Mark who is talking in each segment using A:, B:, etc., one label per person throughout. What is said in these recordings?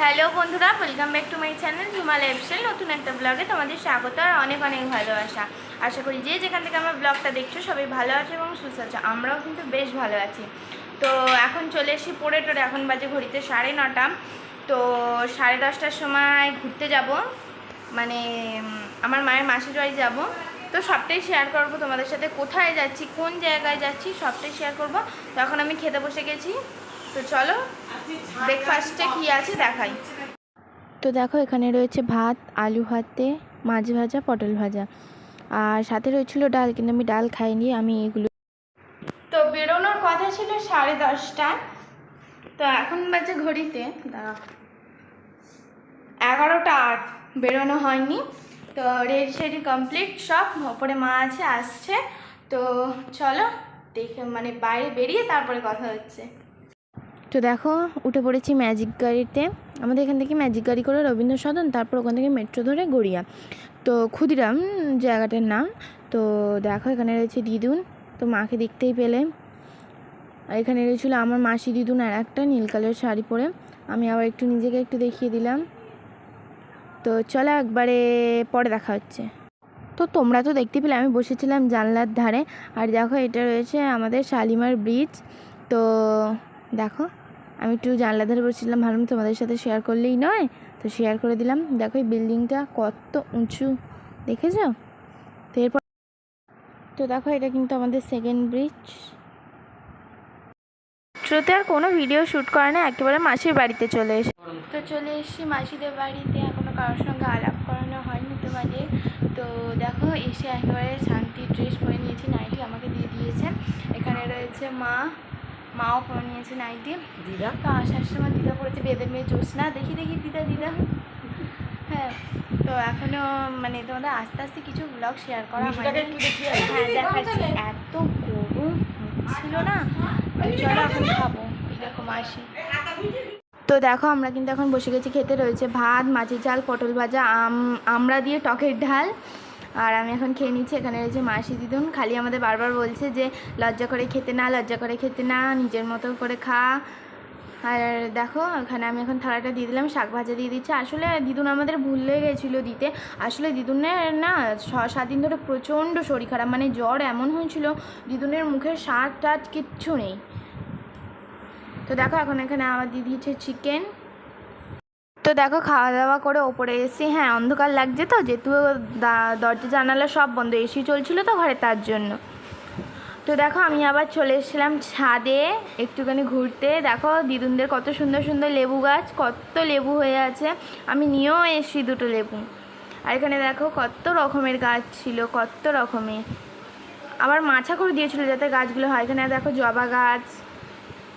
A: Hello বন্ধুরা, welcome back to my channel Jhuma lifestyle. নতুন একটা ব্লগে তোমাদের স্বাগত আর অনেক অনেক ভালোবাসা। আশা করি যে যেখান থেকে আমার ব্লগটা দেখছো সবাই ভালো আছে এবং সুস্থ আছে। আমরাও কিন্তু বেশ ভালো আছি। তো এখন চলে এসেছি পড়ে টোরে, এখন বাজে ঘড়িতে 9:30। তো 10:30টার সময় ঘুরতে যাব, মানে আমার মায়ের মাসির বাড়ি যাব। তো সবটাই শেয়ার করবো তোমাদের সাথে, কোথায় যাচ্ছি, কোন জায়গায় যাচ্ছি সবটাই শেয়ার করবো। তো এখন আমি খেতে বসে গেছি। তো চলো ব্রেকফাস্টে কী আছে দেখাই। তো দেখো এখানে রয়েছে ভাত, আলু ভাতে, মাছ ভাজা, পটল ভাজা, আর সাথে রয়েছিল ডাল, কিন্তু আমি ডাল খাইনি, আমি এগুলো। তো বেরোনোর কথা ছিল 10:30। তো এখন বাজে ঘড়িতে 11:08, বেরোনো হয়নি। তো রেডি সেডি কমপ্লিট সব, ওপরে মা আছে, আসছে। তো চলো দেখে, মানে বাইরে বেরিয়ে তারপরে কথা হচ্ছে। তো দেখো উঠে পড়েছি ম্যাজিক গাড়িতে। আমাদের এখান থেকে ম্যাজিক গাড়ি করে রবীন্দ্র সদন, তারপর ওখান থেকে মেট্রো ধরে গড়িয়া, তো ক্ষুদিরাম জায়গাটার নাম। তো দেখো এখানে রয়েছে দিদুন, তো মাকে দেখতেই পেলে। আর এখানে রয়েছিল আমার মাসি দিদুন আর একটা নীল কালার শাড়ি পরে। আমি আবার একটু নিজেকে একটু দেখিয়ে দিলাম। তো চলো একবারে পরে দেখা হচ্ছে। তো তোমরা তো দেখতে পেলে আমি বসেছিলাম জানলার ধারে। আর দেখো এটা রয়েছে আমাদের শালিমার ব্রিজ। তো দেখো আমি একটু জানলার ধারে বসেছিলাম, ভাবলাম তোমাদের সাথে শেয়ার করলেই নয়, তো শেয়ার করে দিলাম। দেখো এই বিল্ডিংটা কত উঁচু, দেখেছো? তো এরপর তো দেখো এটা কিন্তু আমাদের সেকেন্ড ব্রিজ। মেট্রোতে আর কোনো ভিডিও শ্যুট করে না, একেবারে মাসির বাড়িতে চলে এসে। তো চলে এসেছি মাসিদের বাড়িতে, এখনও কারোর সঙ্গে আলাপ করানো হয়নি তোমাদের। তো দেখো এসে একেবারে শান্তি ড্রেস পরে নিয়েছি, নাইটি আমাকে দিয়ে দিয়েছে। এখানে রয়েছে মাও পরে নিয়েছে নাইটি। দিদা তো আসার সময় দিদা পড়েছে বেদের মেয়ে জ্যোৎস্না, দেখি দিদা। হ্যাঁ, তো এখনও মানে তোমাদের আস্তে আস্তে কিছু ব্লগ শেয়ার করা হয়নি। হ্যাঁ দেখাচ্ছি, এত গরম ছিল না। তো চলো এখন খাবো, এরকম আসি। তো দেখো আমরা কিন্তু এখন বসে গেছি খেতে। রয়েছে ভাত, মাছের ঝাল, পটল ভাজা, আমরা দিয়ে টকের ঢাল, আর আমি এখন খেয়ে নিচ্ছি। এখানে রয়েছে মাসি দিদুন, খালি আমাদের বারবার বলছে যে লজ্জা করে খেতে না, নিজের মতো করে খা। আর দেখো এখানে আমি এখন থালাটা দিয়ে দিলাম, শাক ভাজা দিয়ে দিচ্ছে। আসলে দিদুন আমাদের ভুলে গেছিলো দিতে। আসলে দিদুনের না 6-7 দিন ধরে প্রচণ্ড শরীর খারাপ, মানে জ্বর এমন হয়েছিল, দিদুনের মুখের স্বাদ টাদ কিচ্ছু নেই। তো দেখো এখন এখানে আমার দিয়ে দিয়েছে চিকেন। তো দেখো খাওয়া দাওয়া করে ওপরে এসে, হ্যাঁ অন্ধকার লাগছে তো, যেহেতু দরজা জানালা সব বন্ধ, এসি চলছিল তো ঘরে, তার জন্য। তো দেখো আমি আবার চলে এসেছিলাম ছাদে একটুখানি ঘুরতে। দেখো দিদুনদের কত সুন্দর সুন্দর লেবু গাছ, কত লেবু হয়ে আছে, আমি নিয়েও এসেছি 2টো লেবু। আর এখানে দেখো কত রকমের গাছ ছিল, কত রকমের, আবার মাছা করে দিয়েছিল যাতে গাছগুলো হয়। এখানে দেখো জবা গাছ,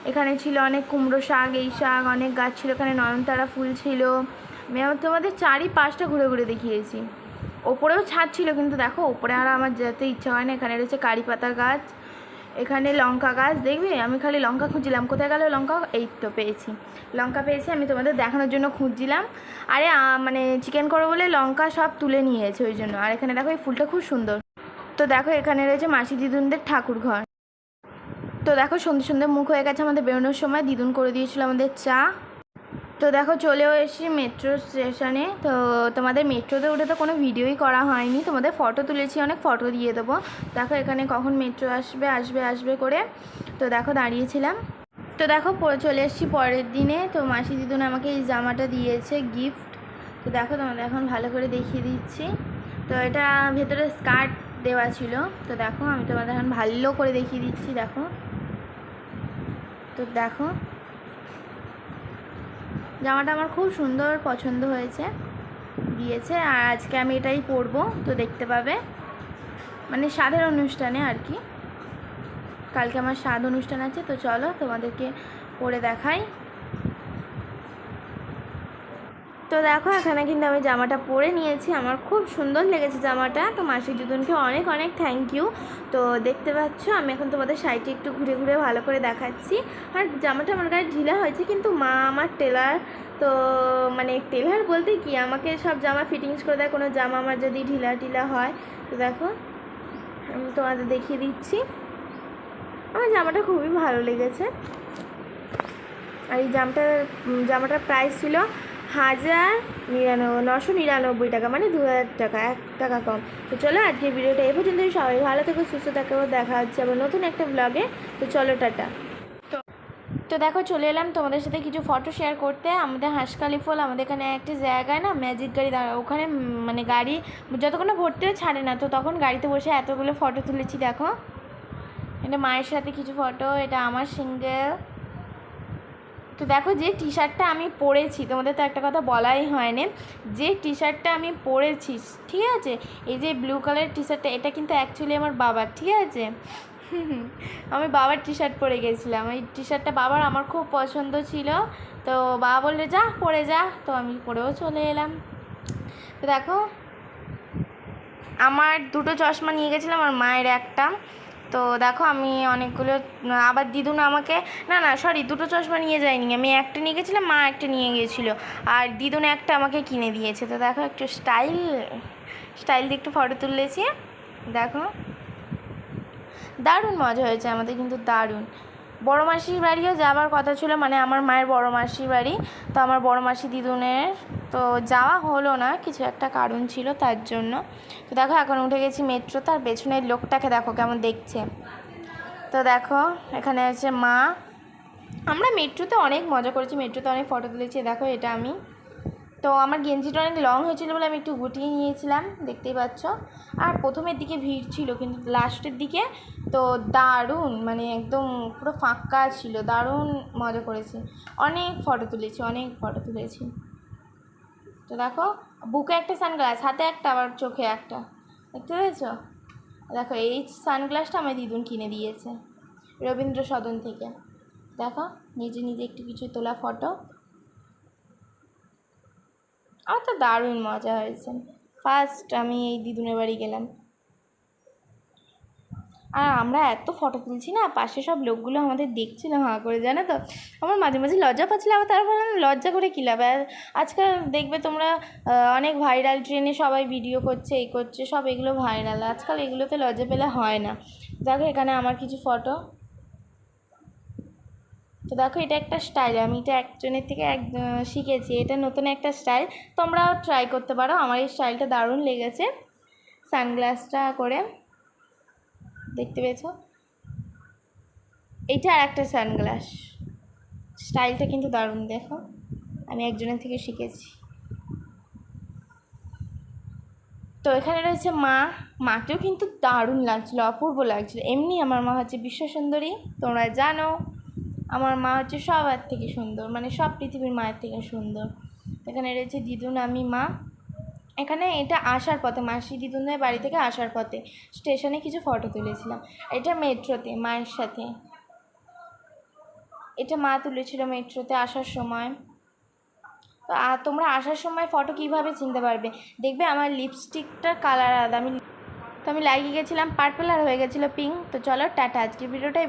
A: এখানে ছিল অনেক কুমড়ো শাক, এই শাক, অনেক গাছ ছিল। এখানে নয়নতারা ফুল ছিল। আমি তোমাদের 4-5টা ঘুরে ঘুরে দেখিয়েছি। ওপরেও ছাদ ছিল, কিন্তু দেখো ওপরে আর আমার যেতে ইচ্ছা হয় না। এখানে রয়েছে কারি পাতা গাছ, এখানে লঙ্কা গাছ, দেখবে আমি খালি লঙ্কা খুঁজছিলাম, কোথায় গেল লঙ্কা, এই তো পেয়েছি, লঙ্কা পেয়েছি। আমি তোমাদের দেখানোর জন্য খুঁজছিলাম। আরে মানে চিকেন করবো বলে লঙ্কা সব তুলে নিয়েছে ওই জন্য। আর এখানে দেখো এই ফুলটা খুব সুন্দর। তো দেখো এখানে রয়েছে মাসি দিদুনদের ঠাকুর ঘর। তো দেখো সন্ধ্যে মুখ হয়ে গেছে আমাদের বেরোনোর সময়, দিদুন করে দিয়েছিল আমাদের চা। তো দেখো চলেও এসেছি মেট্রো স্টেশনে। তো তোমাদের মেট্রোতে উঠে তো কোনো ভিডিওই করা হয়নি, তোমাদের ফটো তুলেছি, অনেক ফটো দিয়ে দেবো। দেখো এখানে কখন মেট্রো আসবে করে। তো দেখো দাঁড়িয়েছিলাম। তো দেখো চলে এসেছি পরের দিনে। তো মাসি দিদুন আমাকে এই জামাটা দিয়েছে গিফট। তো দেখো তোমাদের এখন ভালো করে দেখিয়ে দিচ্ছি। তো এটা ভেতরে স্কার্ট দেওয়া ছিল। তো দেখো আমি তোমাদের এখন ভালো করে দেখিয়ে দিচ্ছি, দেখো। তো দেখো জামাটা আমার খুব সুন্দর পছন্দ হয়েছে, দিয়েছে। আর আজকে আমি এটাই পরবো, তো দেখতে পাবে, মানে স্বাদের অনুষ্ঠানে আর কি। কালকে আমার স্বাদ অনুষ্ঠান আছে। তো চলো তোমাদেরকে পরে দেখাই। তো দেখো এখানে কিন্তু আমি জামাটা পরে নিয়েছি, আমার খুব সুন্দর লেগেছে জামাটা। তো মাসি দিদুনকে অনেক অনেক থ্যাংক ইউ। তো দেখতে পাচ্ছ আমি এখন তোমাদের সাইডে একটু ঘুরে ঘুরে ভালো করে দেখাচ্ছি। আর জামাটা আমার গায়ে ঢিলা হয়েছে, কিন্তু মা আমার টেলার, তো মানে টেলার বলতে কি আমাকে সব জামা ফিটিংস করে দেয়, কোনো জামা আমার যদি ঢিলা হয়। তো দেখো আমি তোমাদের দেখিয়ে দিচ্ছি, আমার জামাটা খুবই ভালো লেগেছে। আর এই জামাটার প্রাইস ছিল 999 টাকা, মানে 2000 টাকা, 1 টাকা কম। তো চলো আজকে ভিডিওটা এই পর্যন্তই। সবাই ভালো থেকো, সুস্থ থাকো, দেখা হচ্ছে আবার নতুন একটা ব্লগে। তো চলো টাটা। তো দেখো চলে এলাম তোমাদের সাথে কিছু ফটো শেয়ার করতে। আমাদের হাঁসখালি ফল, আমাদের এখানে একটা জায়গায় না ম্যাজিক গাড়ি দাঁড়ায়, ওখানে মানে গাড়ি যতক্ষণ ভর্তি হয়ে ছাড়ে না, তো তখন গাড়িতে বসে এতগুলো ফটো তুলেছি। দেখো এটা মায়ের সাথে কিছু ফটো, এটা আমার সিঙ্গেল। তো দেখো যে টি শার্টটা আমি পরেছি, তোমাদের তো একটা কথা বলাই হয়নি, যে টি শার্টটা আমি পরেছি, ঠিক আছে, এই যে ব্লু কালারের টি শার্টটা, এটা কিন্তু অ্যাকচুয়ালি আমার বাবার, ঠিক আছে। আমি বাবার টি শার্ট পরে গেছিলাম, এই টি শার্টটা বাবার আমার খুব পছন্দ ছিল। তো বাবা বললে যা পরে যা, তো আমি পরেও চলে এলাম। তো দেখো আমার 2টো চশমা নিয়ে গেছিলাম, আমার মায়ের একটা। তো দেখো আমি অনেকগুলো, আবার দিদুন আমাকে, না সরি, 2টো চশমা নিয়ে যায়নি, আমি একটা নিয়ে গেছিলাম, মা একটা নিয়ে গিয়েছিলো, আর দিদুন একটা আমাকে কিনে দিয়েছে। তো দেখো একটু স্টাইল দিয়ে একটু ফটো তুলেছি। দেখো দারুণ মজা হয়েছে আমাদের, কিন্তু দারুণ। বড় মাসির বাড়িও যাওয়ার কথা ছিল, মানে আমার মায়ের বড় মাসির বাড়ি। তো আমার বড় মাসি দিদুনের তো যাওয়া হলো না, কিছু একটা কারণ ছিল তার জন্য। তো দেখো এখন উঠে গেছি মেট্রো, তার পেছনের লোকটাকে দেখো কেমন দেখছে। তো দেখো এখানে আছে মা। আমরা মেট্রোতে অনেক মজা করেছি, মেট্রোতে অনেক ফটো তুলেছি। দেখো এটা আমি, তো আমার গেঞ্জিটা অনেক লং হয়েছিলো বলে আমি একটু গুটিয়ে নিয়েছিলাম, দেখতেই পাচ্ছ। আর প্রথমের দিকে ভিড় ছিল, কিন্তু লাস্টের দিকে তো দারুণ, মানে একদম পুরো ফাঁকা ছিল, দারুণ মজা করেছি, অনেক ফটো তুলেছি। তো দেখো বুকে একটা সানগ্লাস, হাতে একটা, আবার চোখে একটা, দেখতে পেয়েছ। দেখো এই সানগ্লাসটা আমার দিদুন কিনে দিয়েছে রবীন্দ্র সদন থেকে। দেখো নিজে একটু কিছু তোলা ফটো, আমার তো দারুণ মজা হয়েছে। ফার্স্ট আমি এই দিদুনের বাড়ি গেলাম, আর আমরা এত ফটো তুলছি না, পাশে সব লোকগুলো আমাদের দেখছিল হাঁ করে, জানো তো। আমার মাঝে মাঝে লজ্জা পাচ্ছিল, আবার তারপর লজ্জা করে কী লাভ। আজকাল দেখবে তোমরা অনেক ভাইরাল, ট্রেনে সবাই ভিডিও করছে, এই করছে, সব এগুলো ভাইরাল, আজকাল এগুলোতে লজ্জা পেলে হয় না। দেখো এখানে আমার কিছু ফটো। তো দেখো এটা একটা স্টাইল, আমি এটা একজনের থেকে শিখেছি, এটা নতুন একটা স্টাইল, তোমরাও ট্রাই করতে পারো। আমার এই স্টাইলটা দারুণ লেগেছে, সানগ্লাসটা করে, দেখতে পেয়েছো। এইটা আর একটা সানগ্লাস, স্টাইলটা কিন্তু দারুণ, দেখো আমি একজনের থেকে শিখেছি। তো এখানে রয়েছে মা, মাকেও কিন্তু দারুণ লাগছিলো, অপূর্ব লাগছিলো। এমনি আমার মা হচ্ছে বিশ্বসুন্দরী, তোমরা জানো আমার মা হচ্ছে সবার থেকে সুন্দর, মানে সব পৃথিবীর মায়ের থেকে সুন্দর। এখানে রয়েছে দিদুন, আমি, মা। এখানে এটা আসার পথে, মাসি দিদুনের বাড়ি থেকে আসার পথে স্টেশনে কিছু ফটো তুলেছিলাম। এটা মেট্রোতে মায়ের সাথে, এটা মা তুলেছিল মেট্রোতে আসার সময়। তো তোমরা আসার সময় ফটো কীভাবে চিনতে পারবে, দেখবে আমার লিপস্টিকটার কালার আলাদা, আমি লাগিয়ে গেছিলাম পার্পল আর হয়ে গেছিলো পিঙ্ক। তো চলো টাটা, আজকে ভিডিওটাই